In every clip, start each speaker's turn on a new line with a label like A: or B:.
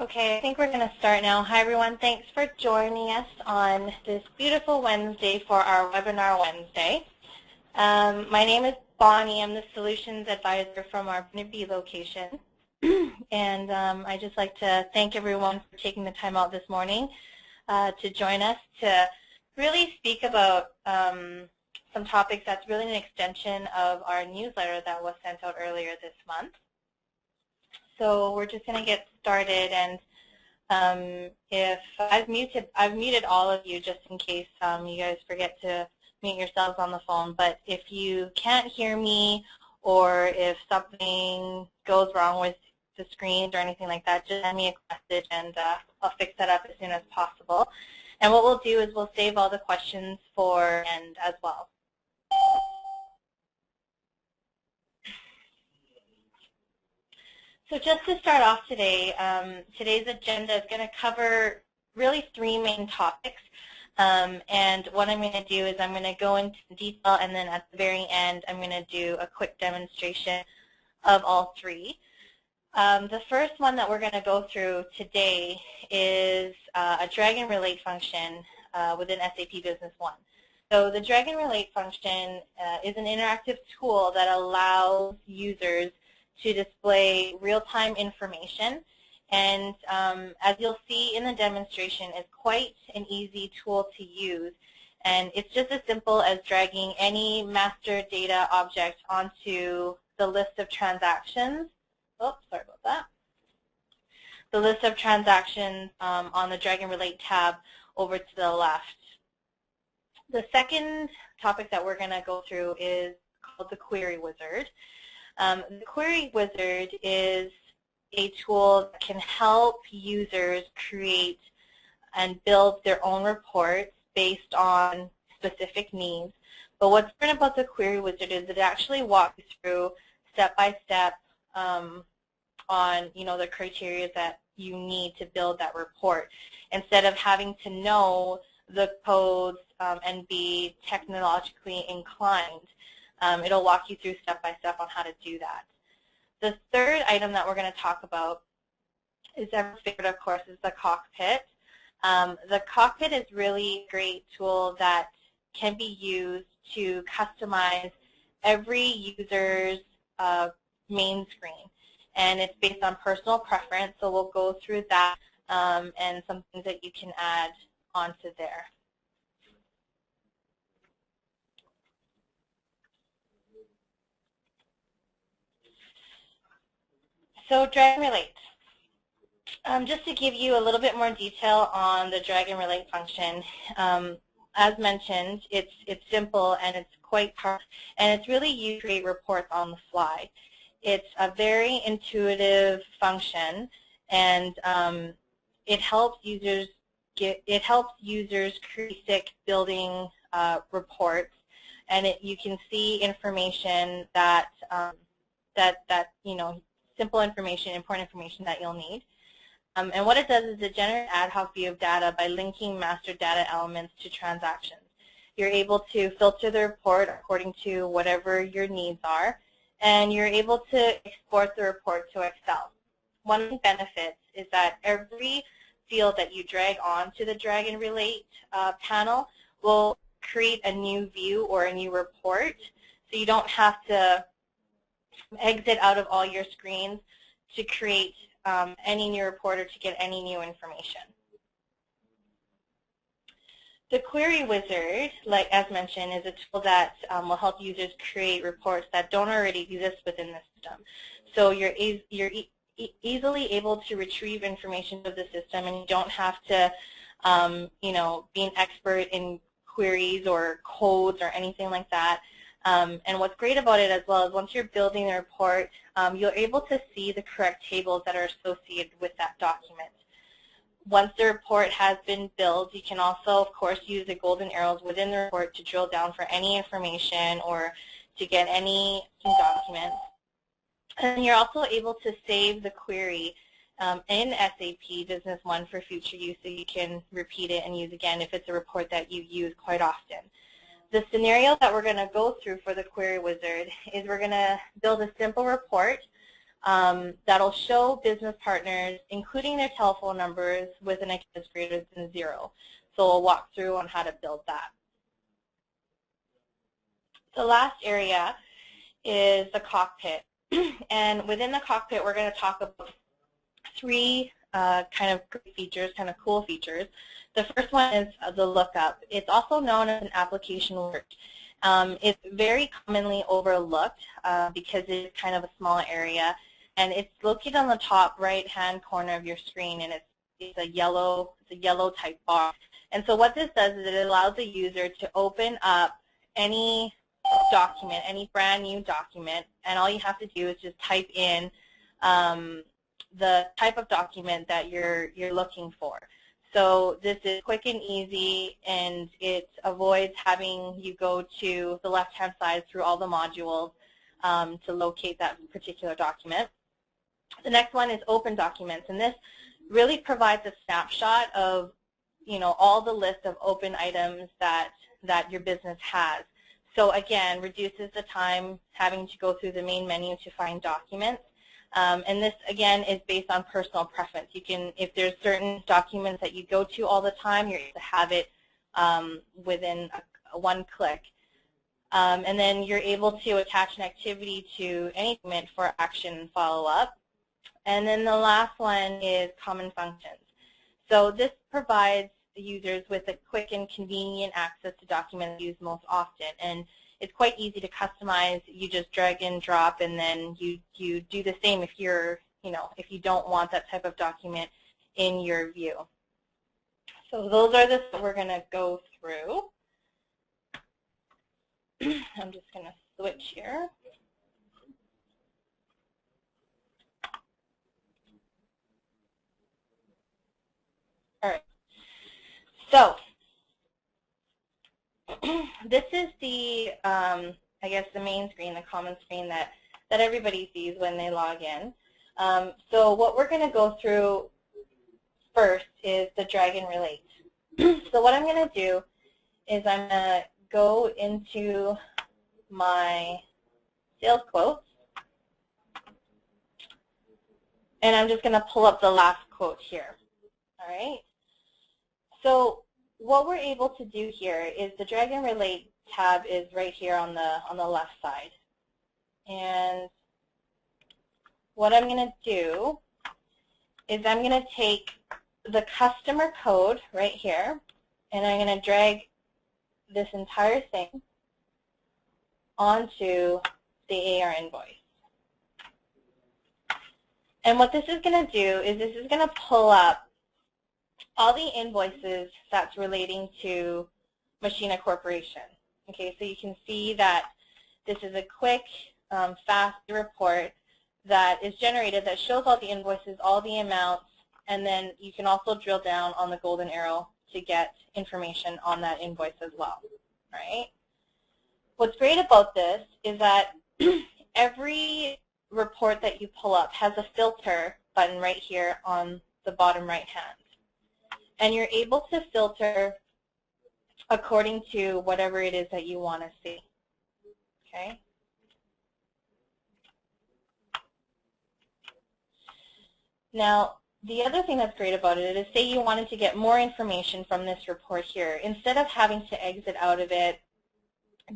A: Okay, I think we're going to start now. Hi everyone, thanks for joining us on this beautiful Wednesday for our webinar Wednesday. My name is Bonnie. I'm the Solutions Advisor from our Burnaby location. And I'd just like to thank everyone for taking the time out this morning to join us to really speak about some topics that's really an extension of our newsletter that was sent out earlier this month. So we're just going to get started, and if I've muted all of you just in case you guys forget to mute yourselves on the phone. But if you can't hear me, or if something goes wrong with the screens or anything like that, just send me a message and I'll fix that up as soon as possible. And what we'll do is we'll save all the questions for end as well. So just to start off today, today's agenda is going to cover really three main topics. And what I'm going to do is I'm going to go into detail, and then at the very end I'm going to do a quick demonstration of all three. The first one that we're going to go through today is a drag and relate function within SAP Business One. So the drag and relate function is an interactive tool that allows users to display real-time information, and as you'll see in the demonstration, it's quite an easy tool to use, and it's just as simple as dragging any master data object onto the list of transactions. Oh, sorry about that. The list of transactions on the drag and relate tab over to the left. The second topic that we're going to go through is called the Query Wizard. The Query Wizard is a tool that can help users create and build their own reports based on specific needs. But what's different about the Query Wizard is it actually walks you through step-by-step on the criteria that you need to build that report, instead of having to know the codes and be technologically inclined. It'll walk you through step-by-step on how to do that. The third item that we're going to talk about is everyone's favorite, of course, is the cockpit. The cockpit is really a great tool that can be used to customize every user's main screen. And it's based on personal preference, so we'll go through that and some things that you can add onto there. So drag and relate. Just to give you a little bit more detail on the drag and relate function, as mentioned, it's simple and it's quite powerful, and it's really you create reports on the fly. It's a very intuitive function, and it helps users create building reports, and you can see information that simple information, important information that you'll need. And what it does is it generates ad hoc view of data by linking master data elements to transactions. You're able to filter the report according to whatever your needs are, and you're able to export the report to Excel. One of the benefits is that every field that you drag onto the drag and relate panel will create a new view or a new report, so you don't have to exit out of all your screens to create any new report or to get any new information. The Query Wizard, as mentioned, is a tool that will help users create reports that don't already exist within the system. So you're easily able to retrieve information of the system, and you don't have to be an expert in queries or codes or anything like that. And what's great about it as well is once you're building the report, you're able to see the correct tables that are associated with that document. Once the report has been built, you can also, of course, use the golden arrows within the report to drill down for any information or to get any documents. And you're also able to save the query in SAP Business One for future use, so you can repeat it and use again if it's a report that you use quite often. The scenario that we're going to go through for the Query Wizard is we're going to build a simple report that'll show business partners, including their telephone numbers, with an Encaptis greater than 0. So we'll walk through on how to build that. The last area is the cockpit. And within the cockpit, we're going to talk about 3 kind of great features, kind of cool features. The first one is the lookup. It's also known as an application alert. It's very commonly overlooked because it's kind of a small area, and it's located on the top right-hand corner of your screen, and it's a yellow type bar. And so what this does is it allows the user to open up any document, any brand new document, and all you have to do is just type in the type of document that you're looking for. So this is quick and easy, and it avoids having you go to the left-hand side through all the modules to locate that particular document. The next one is open documents, and this really provides a snapshot of, all the list of open items that your business has. So again, reduces the time having to go through the main menu to find documents. And this, again, is based on personal preference. You can, if there's certain documents that you go to all the time, you're able to have it within one click. And then you're able to attach an activity to any document for action and follow-up. And then the last one is common functions. So this provides users with a quick and convenient access to documents used most often. And it's quite easy to customize. You just drag and drop, and then you do the same if you're, if you don't want that type of document in your view. So those are the that we're going to go through. I'm just going to switch here. All right. So this is the, I guess, the main screen, the common screen that everybody sees when they log in. So what we're going to go through first is the drag and relate. So what I'm going to do is I'm going to go into my sales quotes, and I'm just going to pull up the last quote here. All right. So what we're able to do here is the drag and relate tab is right here on the left side. And what I'm going to do is I'm going to take the customer code right here, and I'm going to drag this entire thing onto the AR invoice. And what this is going to do is this is going to pull up all the invoices that's relating to Machina Corporation. Okay, so you can see that this is a quick, fast report that is generated that shows all the invoices, all the amounts, and then you can also drill down on the golden arrow to get information on that invoice as well. Right? What's great about this is that every report that you pull up has a filter button right here on the bottom right hand. And you're able to filter according to whatever it is that you want to see. Okay? Now, the other thing that's great about it is, say you wanted to get more information from this report here. Instead of having to exit out of it,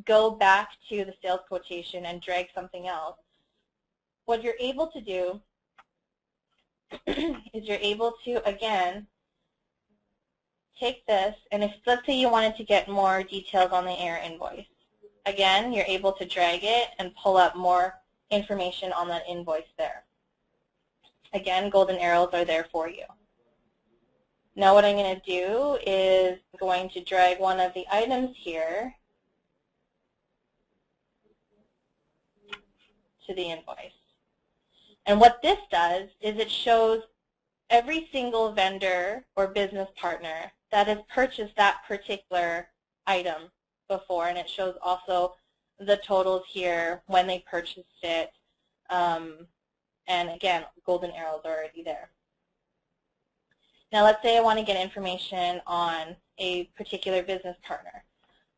A: go back to the sales quotation and drag something else, what you're able to do is you're able to, again, take this, and if, let's say you wanted to get more details on the AR invoice, again, you're able to drag it and pull up more information on that invoice there. Again, golden arrows are there for you. Now what I'm going to do is I'm going to drag one of the items here to the invoice. And what this does is it shows every single vendor or business partner that has purchased that particular item before, and it shows also the totals here when they purchased it. And again, golden arrows are already there. Now let's say I want to get information on a particular business partner.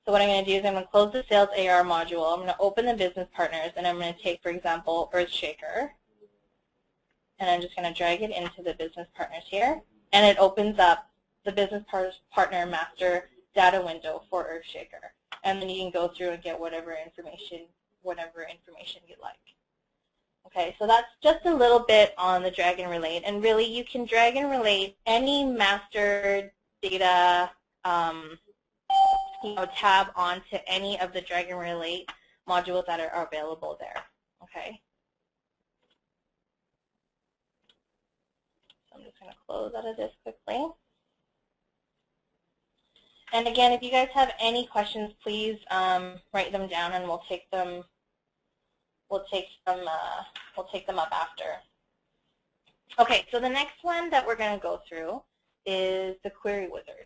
A: So what I'm going to do is I'm going to close the sales AR module. I'm going to open the business partners, and I'm going to take, for example, Earthshaker. and I'm just going to drag it into the business partners here, and it opens up the business partner master data window for Earthshaker. And then you can go through and get whatever information you'd like. Okay, so that's just a little bit on the drag and relate, and really you can drag and relate any master data tab onto any of the drag and relate modules that are available there. Okay. So I'm just going to close out of this quickly. And again, if you guys have any questions, please write them down, and we'll take them. We'll take them up after. Okay, so the next one that we're going to go through is the query wizard.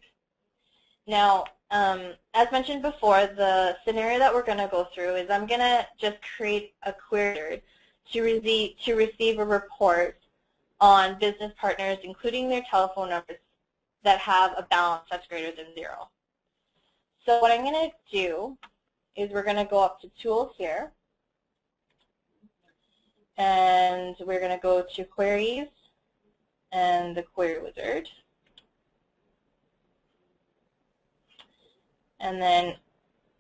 A: Now, as mentioned before, the scenario that we're going to go through is I'm going to just create a query to receive a report on business partners, including their telephone numbers, that have a balance that's greater than 0. So what I'm going to do is we're going to go up to Tools here, and we're going to go to Queries and the Query Wizard. And then,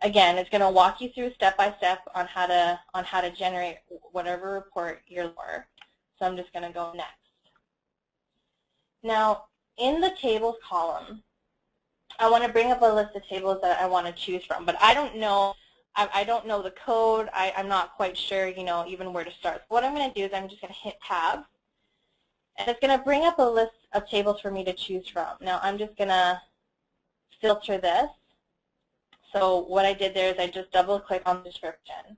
A: again, it's going to walk you through step by step on how to generate whatever report you're looking for. So I'm just going to go next. Now, in the tables column, I want to bring up a list of tables that I want to choose from, but I don't know. I don't know the code. I'm not quite sure, even where to start. So what I'm going to do is I'm just going to hit Tab, and it's going to bring up a list of tables for me to choose from. Now, I'm just going to filter this. So what I did there is I just double-click on the description,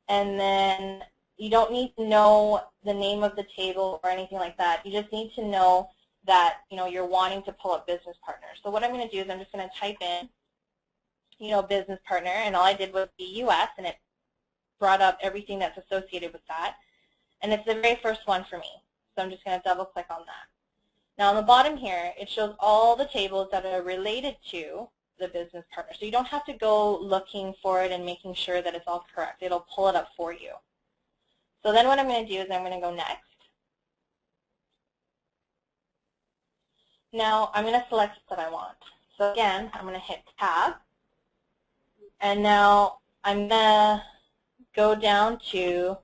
A: and then you don't need to know the name of the table or anything like that. You just need to know that you're wanting to pull up business partners. So what I'm going to do is I'm just going to type in business partner, and all I did was the US, and it brought up everything that's associated with that. And it's the very first one for me. So I'm just going to double click on that. Now on the bottom here, it shows all the tables that are related to the business partner. So you don't have to go looking for it and making sure that it's all correct. It'll pull it up for you. So then what I'm going to do is I'm going to go next. Now I'm going to select what I want. So again, I'm going to hit Tab. And now I'm going to go down to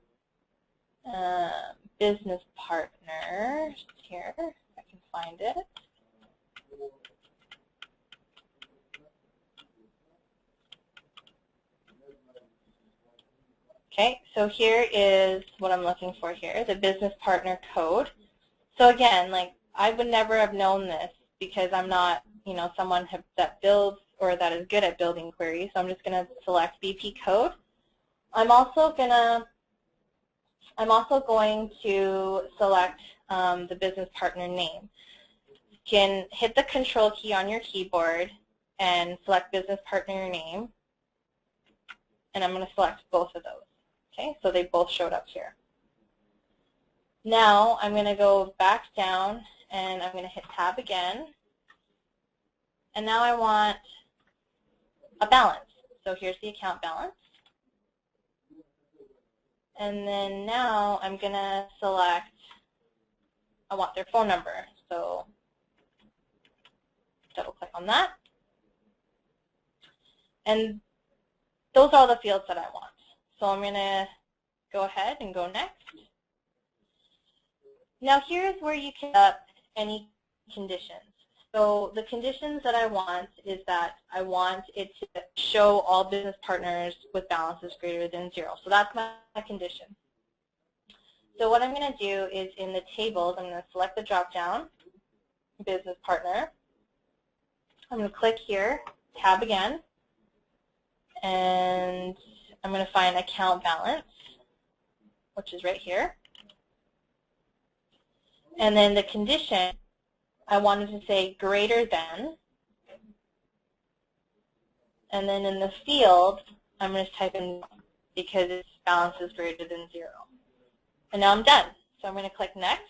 A: business partners here. If I can find it. Okay, so here is what I'm looking for here, the business partner code. So again, I would never have known this because I'm not, someone that builds or that is good at building queries. So I'm just going to select BP code. I'm also going to select the business partner name. You can hit the Control key on your keyboard and select business partner name, and I'm going to select both of those. Okay, so they both showed up here. Now I'm going to go back down, and I'm going to hit Tab again. And now I want a balance. So here's the account balance. And then now I'm going to select, I want their phone number. So double click on that. And those are all the fields that I want. So I'm going to go ahead and go next. Now here's where you can set up any conditions. So the conditions that I want is that I want it to show all business partners with balances greater than 0. So that's my condition. So what I'm going to do is in the tables, I'm going to select the drop-down, business partner. I'm going to click here, Tab again, and I'm going to find account balance, which is right here. And then the condition, I wanted to say greater than, and then in the field, I'm going to type in because its balance is greater than 0. And now I'm done. So I'm going to click Next.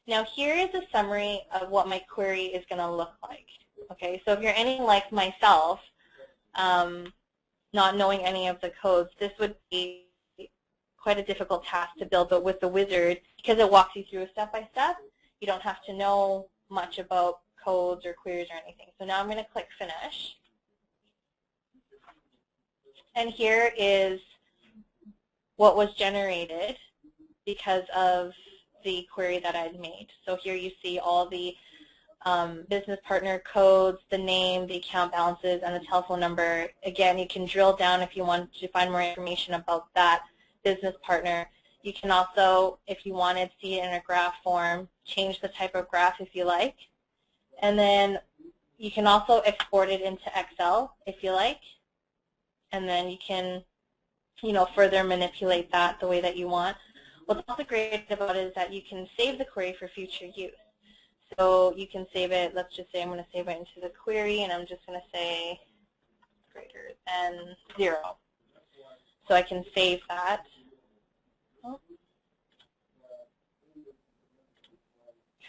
A: Now here is a summary of what my query is going to look like. Okay, so if you're anything like myself, not knowing any of the codes, this would be quite a difficult task to build, but with the wizard, because it walks you through step by step, you don't have to know much about codes or queries or anything. So now I'm going to click Finish. And here is what was generated because of the query that I'd made. So here you see all the business partner codes, the name, the account balances, and the telephone number. Again, you can drill down if you want to find more information about that business partner. You can also, if you wanted, see it in a graph form, change the type of graph if you like. And then you can also export it into Excel if you like. And then you can, further manipulate that the way that you want. What's also great about it is that you can save the query for future use. So you can save it, let's just say I'm going to save it into the query, and I'm just going to say greater than 0. So I can save that.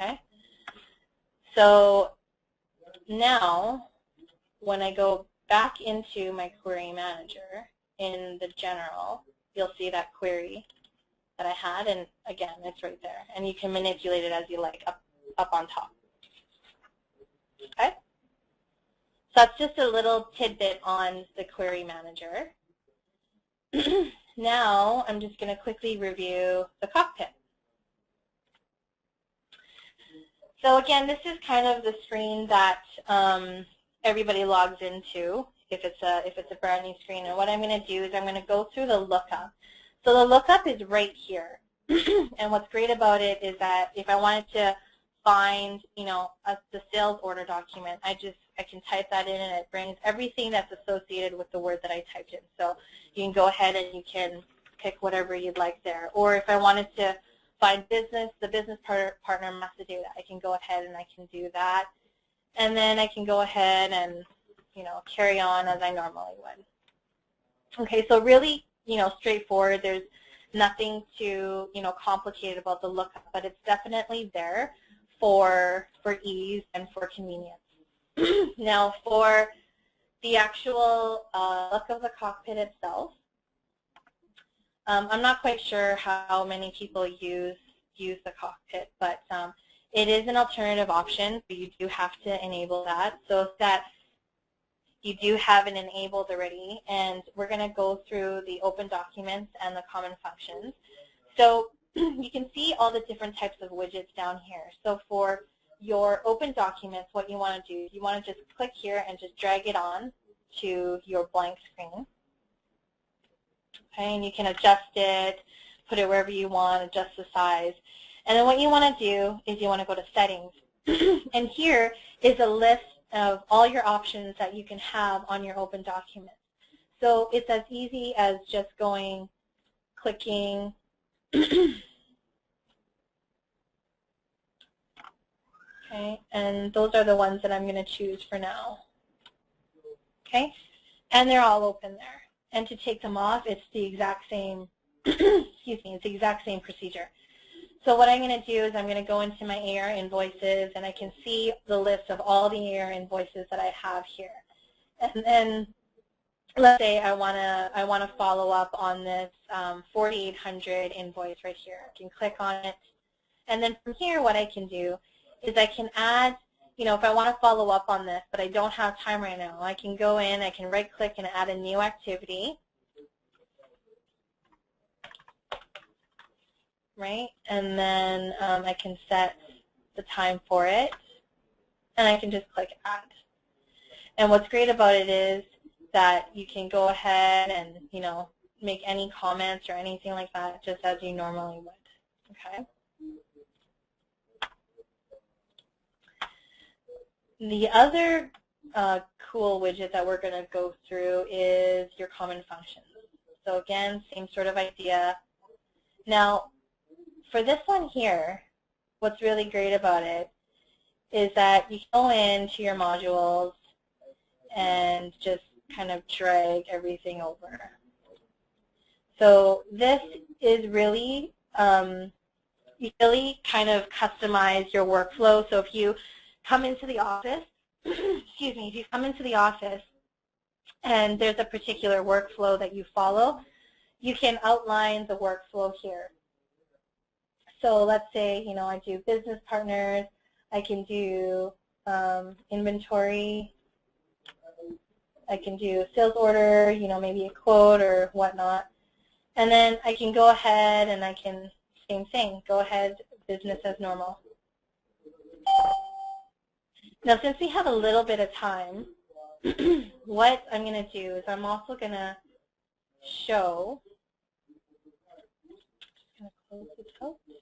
A: Okay. So now when I go back into my query manager in the general, you'll see that query that I had, and again, it's right there. And you can manipulate it as you like up on top. Okay? So that's just a little tidbit on the query manager. Now I'm just going to quickly review the cockpit. So again, this is kind of the screen that everybody logs into if it's a brand new screen. And what I'm going to do is I'm going to go through the lookup. So the lookup is right here. And what's great about it is that if I wanted to find, the sales order document, I can type that in, and it brings everything that's associated with the word that I typed in. So you can go ahead and you can pick whatever you'd like there. Or if I wanted to find the business partner master data, I can go ahead and I can do that. And then I can go ahead and, carry on as I normally would. Okay, so really, straightforward. There's nothing too, complicated about the lookup, but it's definitely there for ease and for convenience. Now, for the actual look of the cockpit itself, I'm not quite sure how many people use the cockpit, but it is an alternative option, but you do have to enable that. So if that you do have it enabled already, and we're going to go through the open documents and the common functions. So you can see all the different types of widgets down here. So for your open documents, what you want to do, you want to just click here and just drag it on to your blank screen. Okay, and you can adjust it, put it wherever you want, adjust the size. And then what you want to do is you want to go to settings. And here is a list of all your options that you can have on your open document. So it's as easy as just clicking, okay, and those are the ones that I'm going to choose for now. Okay, and they're all open there. And to take them off, it's the exact same, excuse me, it's the exact same procedure. So what I'm going to do is I'm going to go into my AR invoices, and I can see the list of all the AR invoices that I have here. And then let's say I want to follow up on this 4800 invoice right here. I can click on it, and then from here what I can do is I can add, if I want to follow up on this, but I don't have time right now, I can go in, I can right-click and add a new activity. Right, and then I can set the time for it, and I can just click Add. And what's great about it is that you can go ahead and, make any comments or anything like that just as you normally would. Okay. The other cool widget that we're going to go through is your common functions. So again, same sort of idea. Now, for this one here, what's really great about it is that you can go into your modules and just kind of drag everything over. So this is really, you really kind of customize your workflow. So if you come into the office, excuse me, if you come into the office and there's a particular workflow that you follow, you can outline the workflow here. So let's say, I do business partners, I can do inventory, I can do sales order, maybe a quote or whatnot. And then I can go ahead and I can, same thing, go ahead, business as normal. Now, since we have a little bit of time, what I'm going to do is I'm also going to show, just going to close this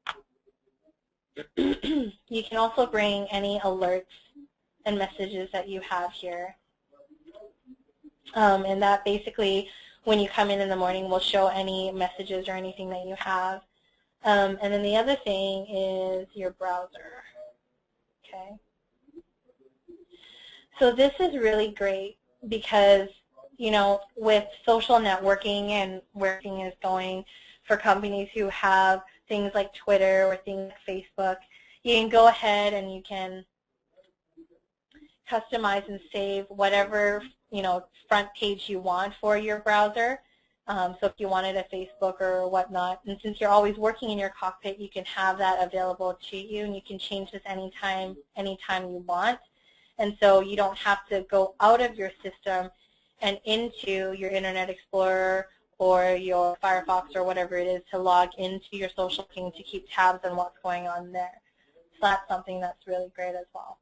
A: out. You can also bring any alerts and messages that you have here. And that basically, when you come in the morning, will show any messages or anything that you have. And then the other thing is your browser. Okay. So this is really great because, with social networking and where things is going for companies who have things like Twitter or things like Facebook, you can go ahead and you can customize and save whatever, front page you want for your browser. So if you wanted a Facebook or whatnot, and since you're always working in your cockpit, you can have that available to you, and you can change this anytime you want. And so you don't have to go out of your system and into your Internet Explorer or your Firefox or whatever it is to log into your social thing to keep tabs on what's going on there. So that's something that's really great as well.